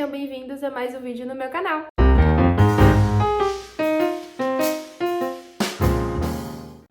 sejam bem-vindos a mais um vídeo no meu canal.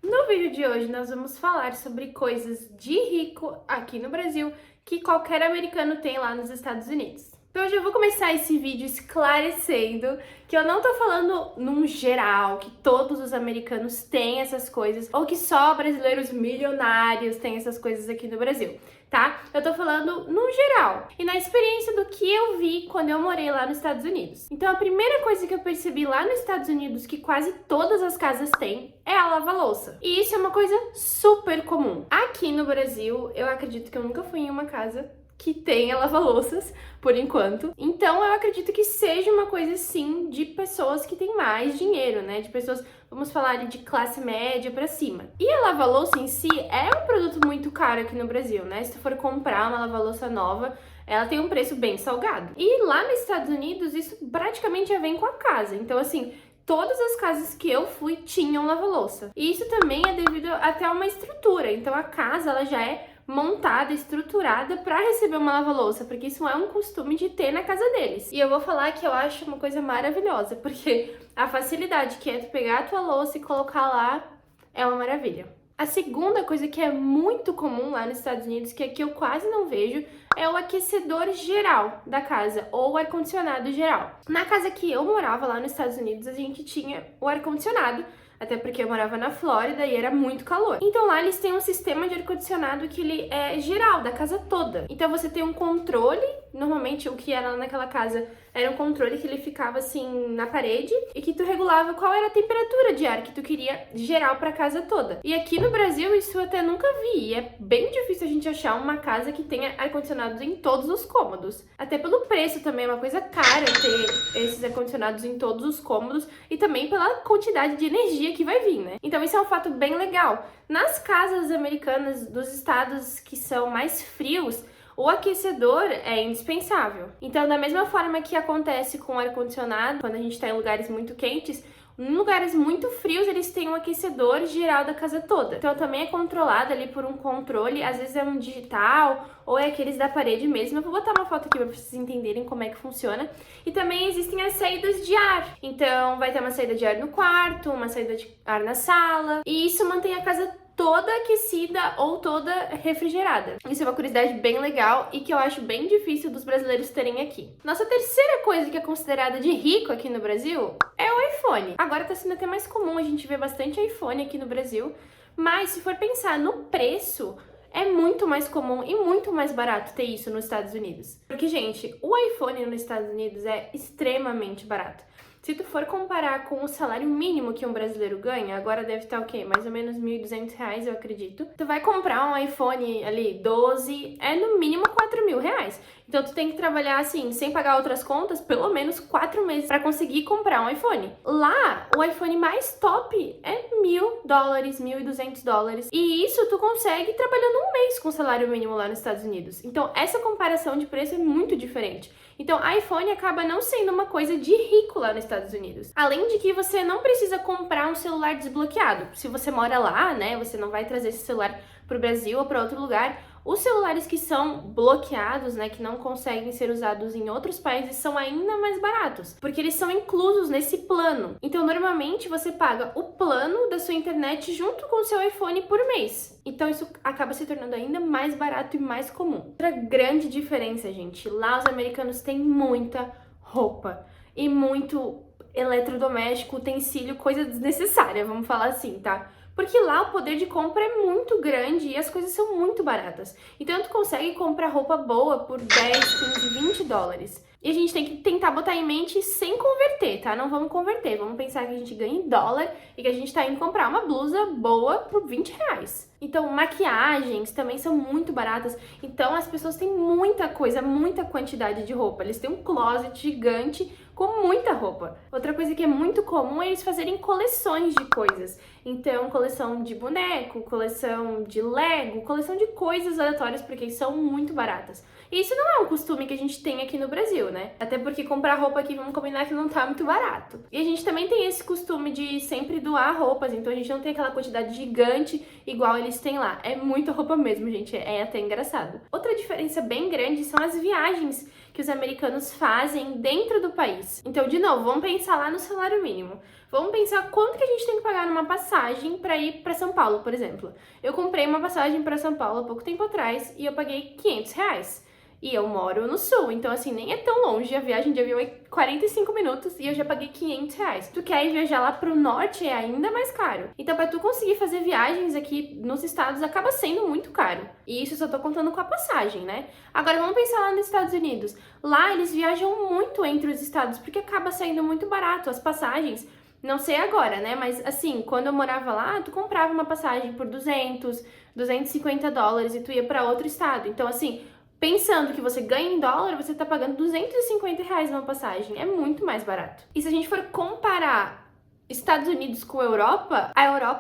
No vídeo de hoje nós vamos falar sobre coisas de rico aqui no Brasil que qualquer americano tem lá nos Estados Unidos. Então hoje eu vou começar esse vídeo esclarecendo que eu não tô falando num geral, que todos os americanos têm essas coisas, ou que só brasileiros milionários têm essas coisas aqui no Brasil, tá? Eu tô falando no geral e na experiência do que eu vi quando eu morei lá nos Estados Unidos. Então a primeira coisa que eu percebi lá nos Estados Unidos que quase todas as casas têm é a lava-louça. E isso é uma coisa super comum. Aqui no Brasil, eu acredito que eu nunca fui em uma casa que tenha lava-louças, por enquanto. Então, eu acredito que seja uma coisa, sim, de pessoas que têm mais dinheiro, né? De pessoas, vamos falar ali, de classe média pra cima. E a lava-louça em si é um produto muito caro aqui no Brasil, né? Se tu for comprar uma lava-louça nova, ela tem um preço bem salgado. E lá nos Estados Unidos, isso praticamente já vem com a casa. Então, assim, todas as casas que eu fui tinham lava-louça. E isso também é devido até a uma estrutura. Então, a casa, ela já é montada, estruturada para receber uma lava-louça, porque isso é um costume de ter na casa deles. E eu vou falar que eu acho uma coisa maravilhosa, porque a facilidade que é tu pegar a tua louça e colocar lá é uma maravilha. A segunda coisa que é muito comum lá nos Estados Unidos, que aqui eu quase não vejo, é o aquecedor geral da casa, ou o ar-condicionado geral. Na casa que eu morava lá nos Estados Unidos, a gente tinha o ar-condicionado, até porque eu morava na Flórida e era muito calor. Então lá eles têm um sistema de ar-condicionado que ele é geral, da casa toda. Então você tem um controle, normalmente o que era lá naquela casa era um controle que ele ficava assim na parede e que tu regulava qual era a temperatura de ar que tu queria geral pra casa toda. E aqui no Brasil isso eu até nunca vi, e é bem difícil a gente achar uma casa que tenha ar-condicionado em todos os cômodos. Até pelo preço também, é uma coisa cara ter esses ar-condicionados em todos os cômodos e também pela quantidade de energia que vai vir, né? Então isso é um fato bem legal. Nas casas americanas dos estados que são mais frios, o aquecedor é indispensável. Então, da mesma forma que acontece com o ar-condicionado, quando a gente está em lugares muito quentes, em lugares muito frios, eles têm um aquecedor geral da casa toda. Então, também é controlado ali por um controle, às vezes é um digital, ou é aqueles da parede mesmo. Eu vou botar uma foto aqui para vocês entenderem como é que funciona. E também existem as saídas de ar. Então, vai ter uma saída de ar no quarto, uma saída de ar na sala. E isso mantém a casa toda aquecida ou toda refrigerada. Isso é uma curiosidade bem legal e que eu acho bem difícil dos brasileiros terem aqui. Nossa terceira coisa que é considerada de rico aqui no Brasil é o iPhone. Agora tá sendo até mais comum a gente ver bastante iPhone aqui no Brasil, mas se for pensar no preço, é muito mais comum e muito mais barato ter isso nos Estados Unidos. Porque, gente, o iPhone nos Estados Unidos é extremamente barato. Se tu for comparar com o salário mínimo que um brasileiro ganha, agora deve estar o quê? Mais ou menos R$1.200, eu acredito. Tu vai comprar um iPhone ali 12, é no mínimo R$4.000. Então tu tem que trabalhar assim, sem pagar outras contas, pelo menos 4 meses para conseguir comprar um iPhone. Lá, o iPhone mais top é $1.000, $1.200. E isso tu consegue trabalhando um mês com salário mínimo lá nos Estados Unidos. Então essa comparação de preço é muito diferente. Então, iPhone acaba não sendo uma coisa de rico lá nos Estados Unidos. Além de que você não precisa comprar um celular desbloqueado. Se você mora lá, né, você não vai trazer esse celular para o Brasil ou para outro lugar. Os celulares que são bloqueados, né, que não conseguem ser usados em outros países, são ainda mais baratos, porque eles são inclusos nesse plano. Então, normalmente, você paga o plano da sua internet junto com o seu iPhone por mês. Então, isso acaba se tornando ainda mais barato e mais comum. Outra grande diferença, gente, lá os americanos têm muita roupa e muito eletrodoméstico, utensílio, coisa desnecessária, vamos falar assim, tá? Porque lá o poder de compra é muito grande e as coisas são muito baratas. Então tu consegue comprar roupa boa por 10, 15, $20. E a gente tem que tentar botar em mente sem converter, tá? Não vamos converter, vamos pensar que a gente ganha em dólar e que a gente tá indo comprar uma blusa boa por R$20. Então, maquiagens também são muito baratas. Então, as pessoas têm muita coisa, muita quantidade de roupa. Eles têm um closet gigante com muita roupa. Outra coisa que é muito comum é eles fazerem coleções de coisas. Então, coleção de boneco, coleção de Lego, coleção de coisas aleatórias, porque são muito baratas. E isso não é um costume que a gente tem aqui no Brasil, né? Até porque comprar roupa aqui, vamos combinar que não tá muito barato. E a gente também tem esse costume de sempre doar roupas, então a gente não tem aquela quantidade gigante igual eles têm lá. É muita roupa mesmo, gente, é até engraçado. Outra diferença bem grande são as viagens que que os americanos fazem dentro do país. Então, de novo, vamos pensar lá no salário mínimo. Vamos pensar quanto que a gente tem que pagar numa passagem para ir para São Paulo, por exemplo. Eu comprei uma passagem para São Paulo há pouco tempo atrás e eu paguei R$ 500. E eu moro no sul, então assim, nem é tão longe, a viagem de avião é 45 minutos e eu já paguei R$ 500. Se tu quer ir viajar lá pro norte, é ainda mais caro. Então pra tu conseguir fazer viagens aqui nos estados, acaba sendo muito caro. E isso eu só tô contando com a passagem, né? Agora vamos pensar lá nos Estados Unidos. Lá eles viajam muito entre os estados, porque acaba saindo muito barato as passagens. Não sei agora, né? Mas assim, quando eu morava lá, tu comprava uma passagem por $250 e tu ia pra outro estado. Então assim, pensando que você ganha em dólar, você tá pagando R$ 250 numa passagem. É muito mais barato. E se a gente for comparar Estados Unidos com a Europa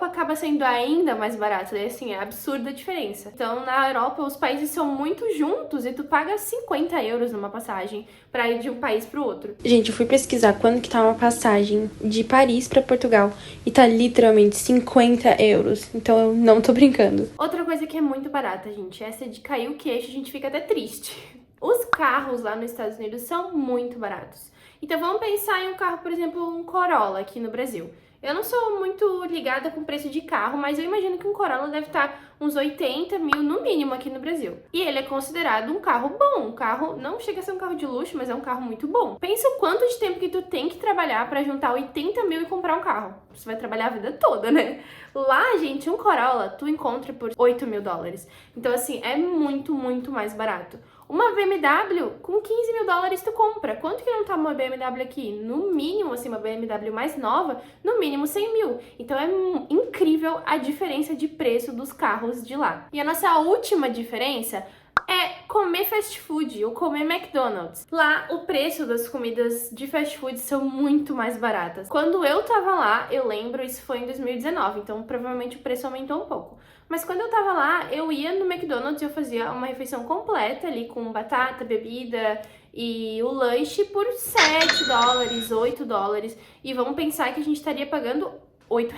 acaba sendo ainda mais barata. E assim, é absurda a diferença. Então, na Europa, os países são muito juntos e tu paga 50 euros numa passagem pra ir de um país pro outro. Gente, eu fui pesquisar quando que tá uma passagem de Paris pra Portugal e tá literalmente 50 euros. Então eu não tô brincando. Outra coisa que é muito barata, gente, essa de cair o queixo, a gente fica até triste. Os carros lá nos Estados Unidos são muito baratos. Então vamos pensar em um carro, por exemplo, um Corolla aqui no Brasil. Eu não sou muito ligada com o preço de carro, mas eu imagino que um Corolla deve estar uns 80 mil no mínimo aqui no Brasil. E ele é considerado um carro bom, um carro, não chega a ser um carro de luxo, mas é um carro muito bom. Pensa o quanto de tempo que tu tem que trabalhar para juntar 80 mil e comprar um carro. Você vai trabalhar a vida toda, né? Lá, gente, um Corolla tu encontra por $8.000. Então, assim, é muito, muito mais barato. Uma BMW, com $15.000 tu compra. Quanto que não tá uma BMW aqui? No mínimo, assim, uma BMW mais nova, no mínimo 100 mil. Então é incrível a diferença de preço dos carros de lá. E a nossa última diferença é comer fast food ou comer McDonald's. Lá, o preço das comidas de fast food são muito mais baratas. Quando eu tava lá, eu lembro, isso foi em 2019, então provavelmente o preço aumentou um pouco. Mas quando eu tava lá, eu ia no McDonald's e eu fazia uma refeição completa ali com batata, bebida e o lanche por $7, $8. E vamos pensar que a gente estaria pagando R$ 8.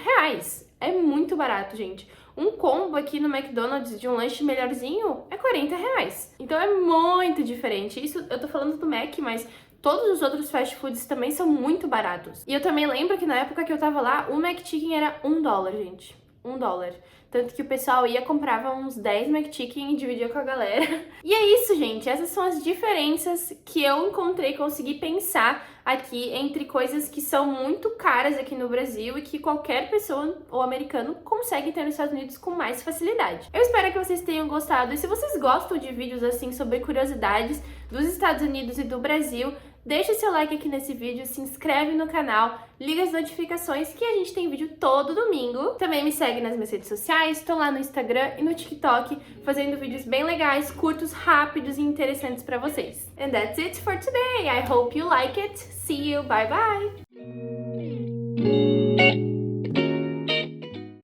É muito barato, gente. Um combo aqui no McDonald's de um lanche melhorzinho é R$ 40. Então é muito diferente. Isso eu tô falando do Mac, mas todos os outros fast foods também são muito baratos. E eu também lembro que na época que eu tava lá, o McChicken era $1, gente. $1. Tanto que o pessoal ia, comprava uns 10 McChicken e dividia com a galera. E é isso, gente. Essas são as diferenças que eu encontrei, consegui pensar aqui entre coisas que são muito caras aqui no Brasil e que qualquer pessoa ou americano consegue ter nos Estados Unidos com mais facilidade. Eu espero que vocês tenham gostado. E se vocês gostam de vídeos assim sobre curiosidades dos Estados Unidos e do Brasil, deixa seu like aqui nesse vídeo, se inscreve no canal, liga as notificações que a gente tem vídeo todo domingo. Também me segue nas minhas redes sociais, estou lá no Instagram e no TikTok fazendo vídeos bem legais, curtos, rápidos e interessantes para vocês. And that's it for today. I hope you like it. See you. Bye bye.